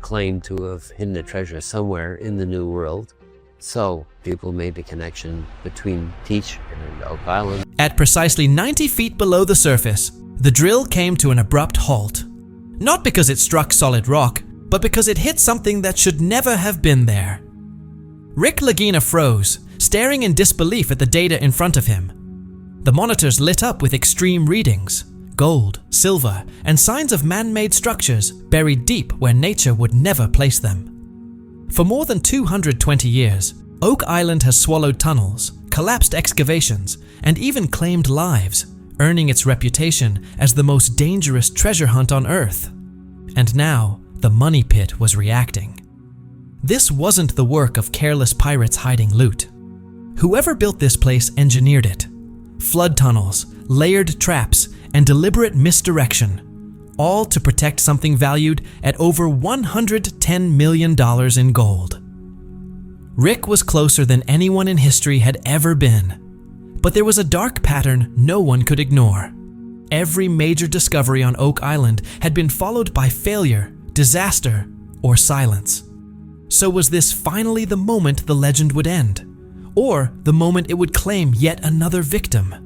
claimed to have hidden a treasure somewhere in the New World. So people made the connection between Teach and Oak Island. At precisely 90 feet below the surface, the drill came to an abrupt halt. Not because it struck solid rock, but because it hit something that should never have been there. Rick Lagina froze, staring in disbelief at the data in front of him. The monitors lit up with extreme readings: gold, silver, and signs of man-made structures buried deep where nature would never place them. For more than 220 years, Oak Island has swallowed tunnels, collapsed excavations, and even claimed lives, earning its reputation as the most dangerous treasure hunt on Earth. And now, the money pit was reacting. This wasn't the work of careless pirates hiding loot. Whoever built this place engineered it. Flood tunnels, layered traps, and deliberate misdirection, all to protect something valued at over $110 million in gold. Rick was closer than anyone in history had ever been. But there was a dark pattern no one could ignore. Every major discovery on Oak Island had been followed by failure, disaster, or silence. So was this finally the moment the legend would end? Or the moment it would claim yet another victim?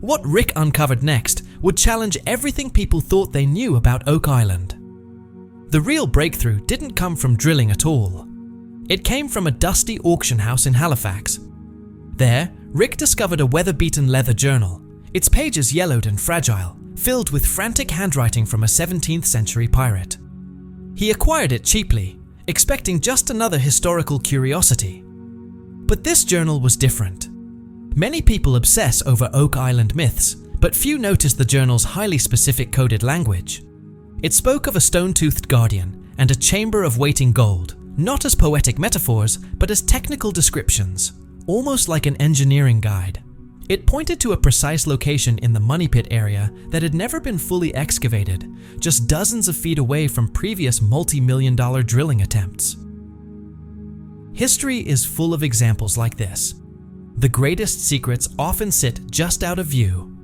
What Rick uncovered next would challenge everything people thought they knew about Oak Island. The real breakthrough didn't come from drilling at all. It came from a dusty auction house in Halifax. There, Rick discovered a weather-beaten leather journal, its pages yellowed and fragile, filled with frantic handwriting from a 17th century pirate. He acquired it cheaply, expecting just another historical curiosity. But this journal was different. Many people obsess over Oak Island myths, but few notice the journal's highly specific coded language. It spoke of a stone-toothed guardian and a chamber of waiting gold, not as poetic metaphors, but as technical descriptions, almost like an engineering guide. It pointed to a precise location in the money pit area that had never been fully excavated, just dozens of feet away from previous multi-million-dollar drilling attempts. History is full of examples like this. The greatest secrets often sit just out of view.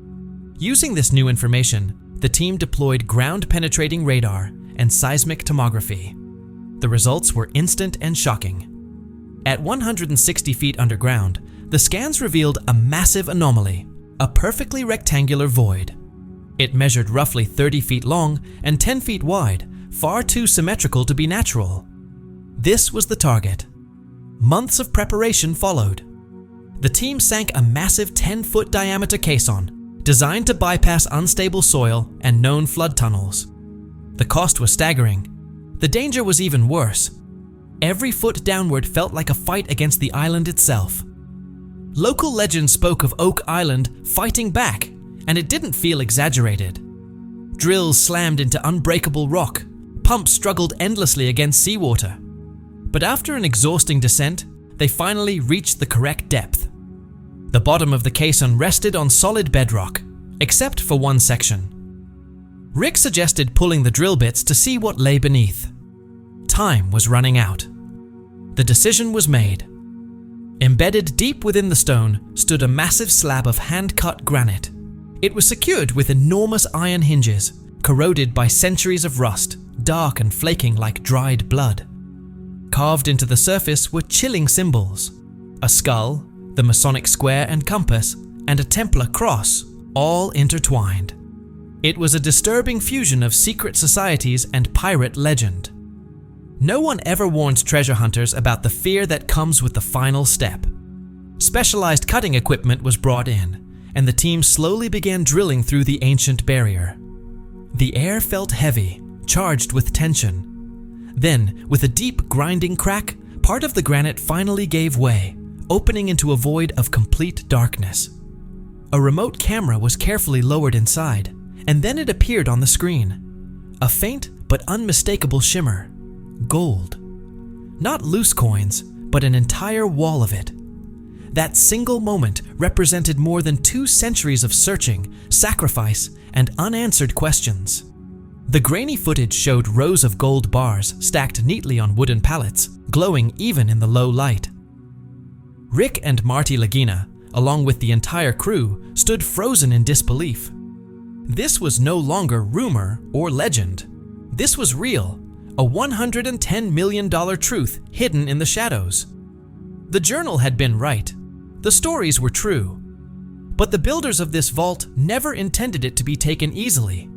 Using this new information, the team deployed ground-penetrating radar and seismic tomography. The results were instant and shocking. At 160 feet underground, the scans revealed a massive anomaly, a perfectly rectangular void. It measured roughly 30 feet long and 10 feet wide, far too symmetrical to be natural. This was the target. Months of preparation followed. The team sank a massive 10-foot diameter caisson, designed to bypass unstable soil and known flood tunnels. The cost was staggering. The danger was even worse. Every foot downward felt like a fight against the island itself. Local legend spoke of Oak Island fighting back, and it didn't feel exaggerated. Drills slammed into unbreakable rock, pumps struggled endlessly against seawater. But after an exhausting descent, they finally reached the correct depth. The bottom of the caisson rested on solid bedrock, except for one section. Rick suggested pulling the drill bits to see what lay beneath. Time was running out. The decision was made. Embedded deep within the stone stood a massive slab of hand-cut granite. It was secured with enormous iron hinges, corroded by centuries of rust, dark and flaking like dried blood. Carved into the surface were chilling symbols: a skull, the Masonic square and compass, and a Templar cross, all intertwined. It was a disturbing fusion of secret societies and pirate legend. No one ever warned treasure hunters about the fear that comes with the final step. Specialized cutting equipment was brought in, and the team slowly began drilling through the ancient barrier. The air felt heavy, charged with tension. Then, with a deep grinding crack, part of the granite finally gave way, opening into a void of complete darkness. A remote camera was carefully lowered inside, and then it appeared on the screen. A faint but unmistakable shimmer. Gold. Not loose coins, but an entire wall of it. That single moment represented more than 2 centuries of searching, sacrifice, and unanswered questions. The grainy footage showed rows of gold bars stacked neatly on wooden pallets, glowing even in the low light. Rick and Marty Lagina, along with the entire crew, stood frozen in disbelief. This was no longer rumor or legend. This was real, a $110 million truth hidden in the shadows. The journal had been right. The stories were true. But the builders of this vault never intended it to be taken easily.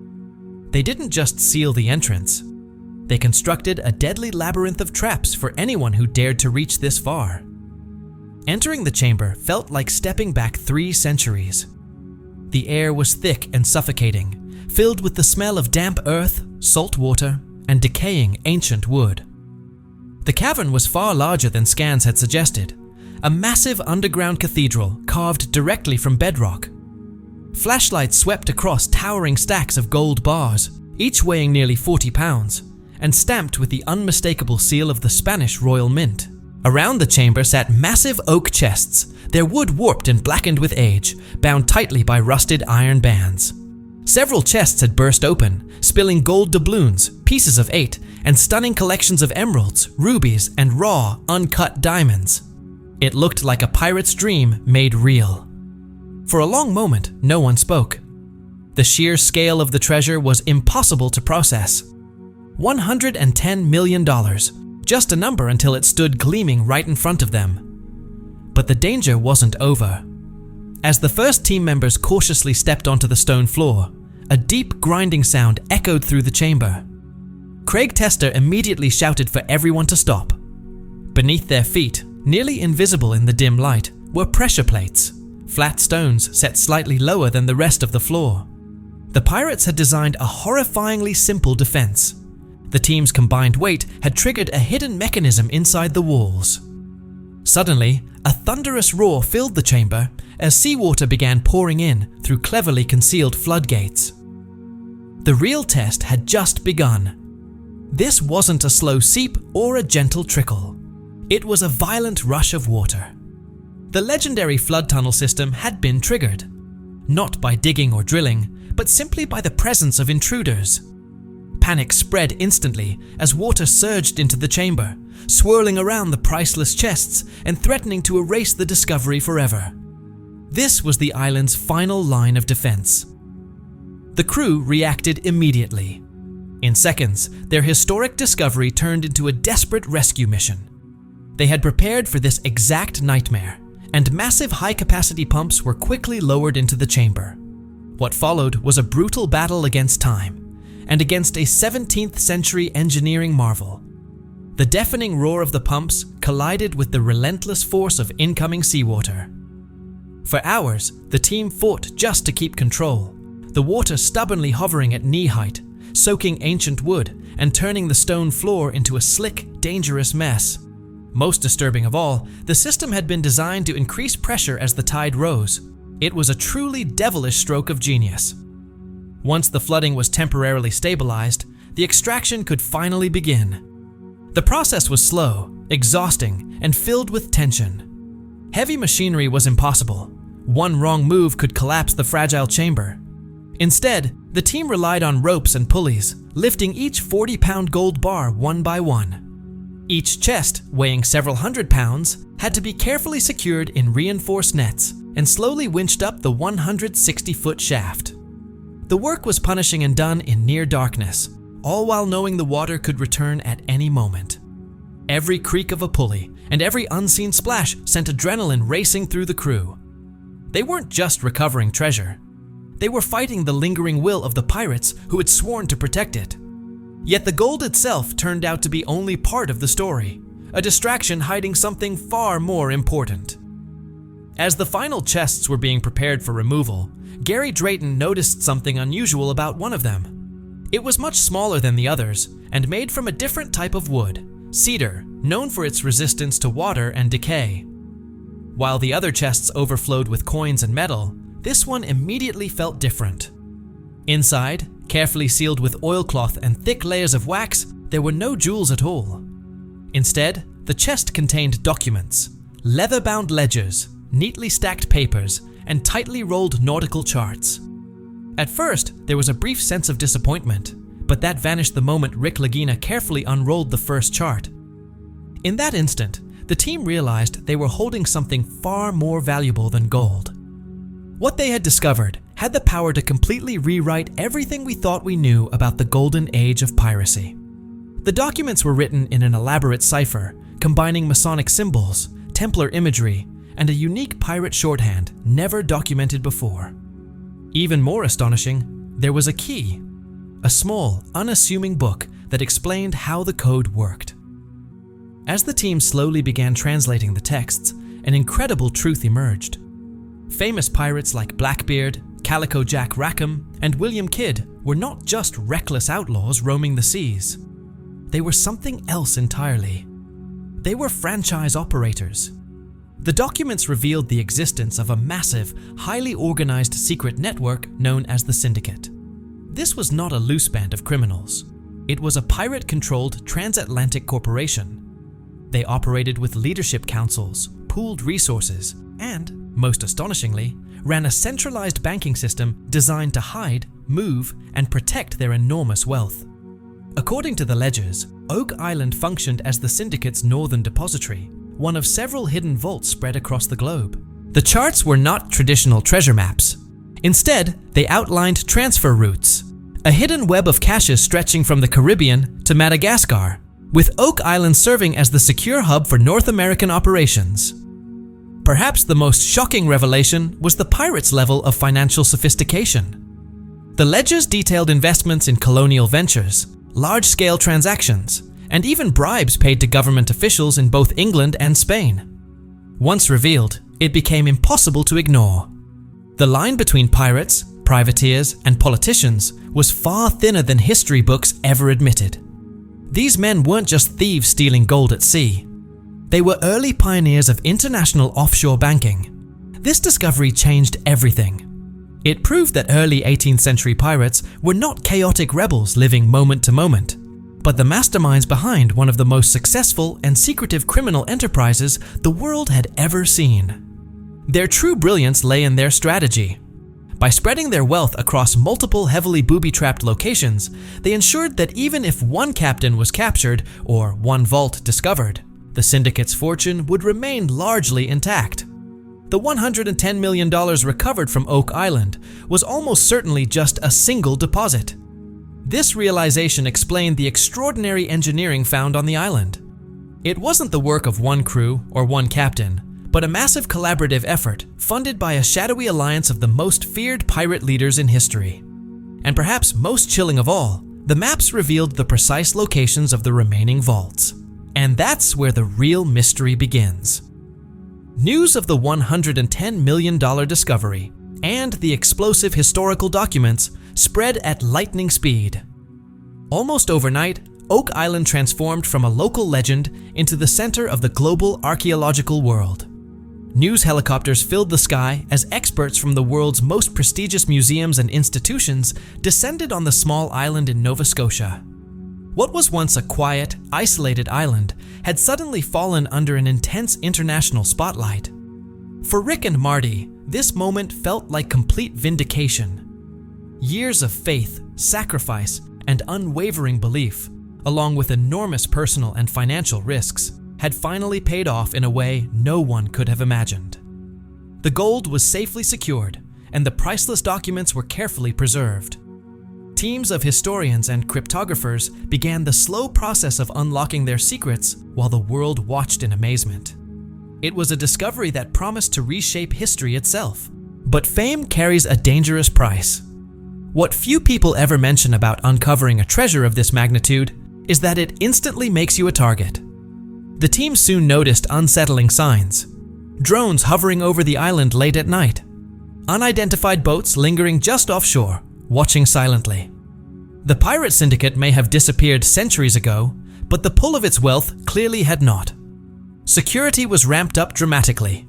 They didn't just seal the entrance. They constructed a deadly labyrinth of traps for anyone who dared to reach this far. Entering the chamber felt like stepping back 3 centuries. The air was thick and suffocating, filled with the smell of damp earth, salt water, and decaying ancient wood. The cavern was far larger than scans had suggested, a massive underground cathedral carved directly from bedrock. Flashlights swept across towering stacks of gold bars, each weighing nearly 40 pounds, and stamped with the unmistakable seal of the Spanish Royal Mint. Around the chamber sat massive oak chests, their wood warped and blackened with age, bound tightly by rusted iron bands. Several chests had burst open, spilling gold doubloons, pieces of 8, and stunning collections of emeralds, rubies, and raw, uncut diamonds. It looked like a pirate's dream made real. For a long moment, no one spoke. The sheer scale of the treasure was impossible to process. $110 million, just a number until it stood gleaming right in front of them. But the danger wasn't over. As the first team members cautiously stepped onto the stone floor, a deep grinding sound echoed through the chamber. Craig Tester immediately shouted for everyone to stop. Beneath their feet, nearly invisible in the dim light, were pressure plates, flat stones set slightly lower than the rest of the floor. The pirates had designed a horrifyingly simple defense. The team's combined weight had triggered a hidden mechanism inside the walls. Suddenly, a thunderous roar filled the chamber as seawater began pouring in through cleverly concealed floodgates. The real test had just begun. This wasn't a slow seep or a gentle trickle. It was a violent rush of water. The legendary flood tunnel system had been triggered, not by digging or drilling, but simply by the presence of intruders. Panic spread instantly as water surged into the chamber, swirling around the priceless chests and threatening to erase the discovery forever. This was the island's final line of defense. The crew reacted immediately. In seconds, their historic discovery turned into a desperate rescue mission. They had prepared for this exact nightmare, and massive high-capacity pumps were quickly lowered into the chamber. What followed was a brutal battle against time, and against a 17th century engineering marvel. The deafening roar of the pumps collided with the relentless force of incoming seawater. For hours, the team fought just to keep control, the water stubbornly hovering at knee height, soaking ancient wood and turning the stone floor into a slick, dangerous mess. Most disturbing of all, the system had been designed to increase pressure as the tide rose. It was a truly devilish stroke of genius. Once the flooding was temporarily stabilized, the extraction could finally begin. The process was slow, exhausting, and filled with tension. Heavy machinery was impossible. One wrong move could collapse the fragile chamber. Instead, the team relied on ropes and pulleys, lifting each 40-pound gold bar one by one. Each chest, weighing several hundred pounds, had to be carefully secured in reinforced nets and slowly winched up the 160-foot shaft. The work was punishing and done in near darkness, all while knowing the water could return at any moment. Every creak of a pulley and every unseen splash sent adrenaline racing through the crew. They weren't just recovering treasure. They were fighting the lingering will of the pirates who had sworn to protect it. Yet the gold itself turned out to be only part of the story, a distraction hiding something far more important. As the final chests were being prepared for removal, Gary Drayton noticed something unusual about one of them. It was much smaller than the others and made from a different type of wood, cedar, known for its resistance to water and decay. While the other chests overflowed with coins and metal, this one immediately felt different. Inside, carefully sealed with oilcloth and thick layers of wax, there were no jewels at all. Instead, the chest contained documents, leather-bound ledgers, neatly stacked papers, and tightly rolled nautical charts. At first, there was a brief sense of disappointment, but that vanished the moment Rick Lagina carefully unrolled the first chart. In that instant, the team realized they were holding something far more valuable than gold. What they had discovered had the power to completely rewrite everything we thought we knew about the golden age of piracy. The documents were written in an elaborate cipher, combining Masonic symbols, Templar imagery, and a unique pirate shorthand never documented before. Even more astonishing, there was a key, a small, unassuming book that explained how the code worked. As the team slowly began translating the texts, an incredible truth emerged. Famous pirates like Blackbeard, Calico Jack Rackham, and William Kidd were not just reckless outlaws roaming the seas. They were something else entirely. They were franchise operators. The documents revealed the existence of a massive, highly organized secret network known as the Syndicate. This was not a loose band of criminals. It was a pirate-controlled transatlantic corporation. They operated with leadership councils, pooled resources, and, most astonishingly, ran a centralized banking system designed to hide, move, and protect their enormous wealth. According to the ledgers, Oak Island functioned as the Syndicate's northern depository, one of several hidden vaults spread across the globe. The charts were not traditional treasure maps. Instead, they outlined transfer routes, a hidden web of caches stretching from the Caribbean to Madagascar, with Oak Island serving as the secure hub for North American operations. Perhaps the most shocking revelation was the pirates' level of financial sophistication. The ledgers detailed investments in colonial ventures, large-scale transactions, and even bribes paid to government officials in both England and Spain. Once revealed, it became impossible to ignore. The line between pirates, privateers, and politicians was far thinner than history books ever admitted. These men weren't just thieves stealing gold at sea. They were early pioneers of international offshore banking. This discovery changed everything. It proved that early 18th century pirates were not chaotic rebels living moment to moment, but the masterminds behind one of the most successful and secretive criminal enterprises the world had ever seen. Their true brilliance lay in their strategy. By spreading their wealth across multiple heavily booby-trapped locations, they ensured that even if one captain was captured or one vault discovered, the Syndicate's fortune would remain largely intact. The $110 million recovered from Oak Island was almost certainly just a single deposit. This realization explained the extraordinary engineering found on the island. It wasn't the work of one crew or one captain, but a massive collaborative effort funded by a shadowy alliance of the most feared pirate leaders in history. And perhaps most chilling of all, the maps revealed the precise locations of the remaining vaults. And that's where the real mystery begins. News of the $110 million discovery and the explosive historical documents spread at lightning speed. Almost overnight, Oak Island transformed from a local legend into the center of the global archaeological world. News helicopters filled the sky as experts from the world's most prestigious museums and institutions descended on the small island in Nova Scotia. What was once a quiet, isolated island had suddenly fallen under an intense international spotlight. For Rick and Marty, this moment felt like complete vindication. Years of faith, sacrifice, and unwavering belief, along with enormous personal and financial risks, had finally paid off in a way no one could have imagined. The gold was safely secured, and the priceless documents were carefully preserved. Teams of historians and cryptographers began the slow process of unlocking their secrets while the world watched in amazement. It was a discovery that promised to reshape history itself. But fame carries a dangerous price. What few people ever mention about uncovering a treasure of this magnitude is that it instantly makes you a target. The team soon noticed unsettling signs. Drones hovering over the island late at night. Unidentified boats lingering just offshore, watching silently. The pirate syndicate may have disappeared centuries ago, but the pull of its wealth clearly had not. Security was ramped up dramatically.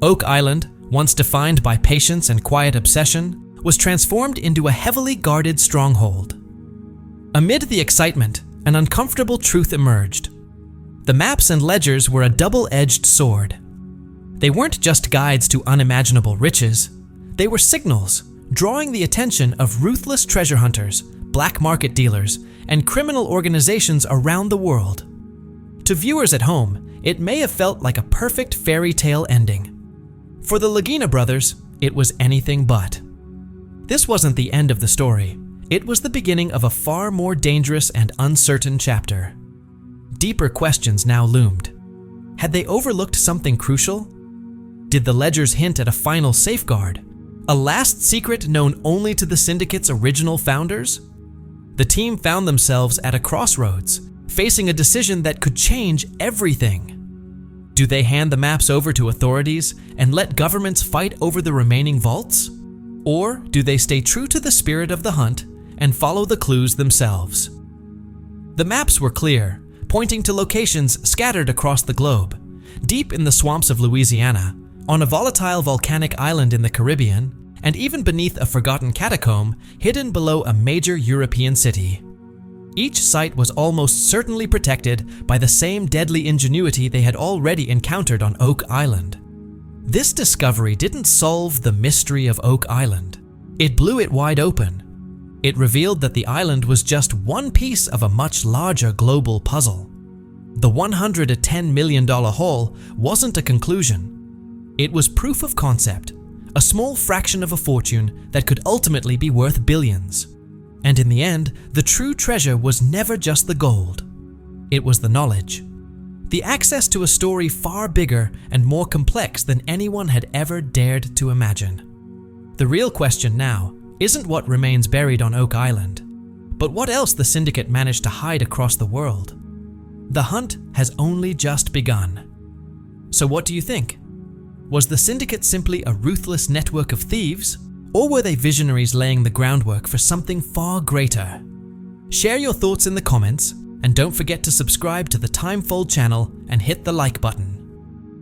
Oak Island, once defined by patience and quiet obsession, was transformed into a heavily guarded stronghold. Amid the excitement, an uncomfortable truth emerged. The maps and ledgers were a double-edged sword. They weren't just guides to unimaginable riches. They were signals, drawing the attention of ruthless treasure hunters, black market dealers, and criminal organizations around the world. To viewers at home, it may have felt like a perfect fairy tale ending. For the Lagina brothers, it was anything but. This wasn't the end of the story, It was the beginning of a far more dangerous and uncertain chapter. Deeper questions now loomed. Had they overlooked something crucial? Did the ledgers hint at a final safeguard? A last secret known only to the Syndicate's original founders? The team found themselves at a crossroads, facing a decision that could change everything. Do they hand the maps over to authorities and let governments fight over the remaining vaults? Or do they stay true to the spirit of the hunt and follow the clues themselves? The maps were clear, pointing to locations scattered across the globe, deep in the swamps of Louisiana, on a volatile volcanic island in the Caribbean, and even beneath a forgotten catacomb hidden below a major European city. Each site was almost certainly protected by the same deadly ingenuity they had already encountered on Oak Island. This discovery didn't solve the mystery of Oak Island. It blew it wide open. It revealed that the island was just one piece of a much larger global puzzle. The $110 million haul wasn't a conclusion. It was proof of concept, a small fraction of a fortune that could ultimately be worth billions. And in the end, the true treasure was never just the gold. It was the knowledge. The access to a story far bigger and more complex than anyone had ever dared to imagine. The real question now isn't what remains buried on Oak Island, but what else the Syndicate managed to hide across the world. The hunt has only just begun. So what do you think? Was the Syndicate simply a ruthless network of thieves? Or were they visionaries laying the groundwork for something far greater? Share your thoughts in the comments, and don't forget to subscribe to the Timefold channel and hit the like button.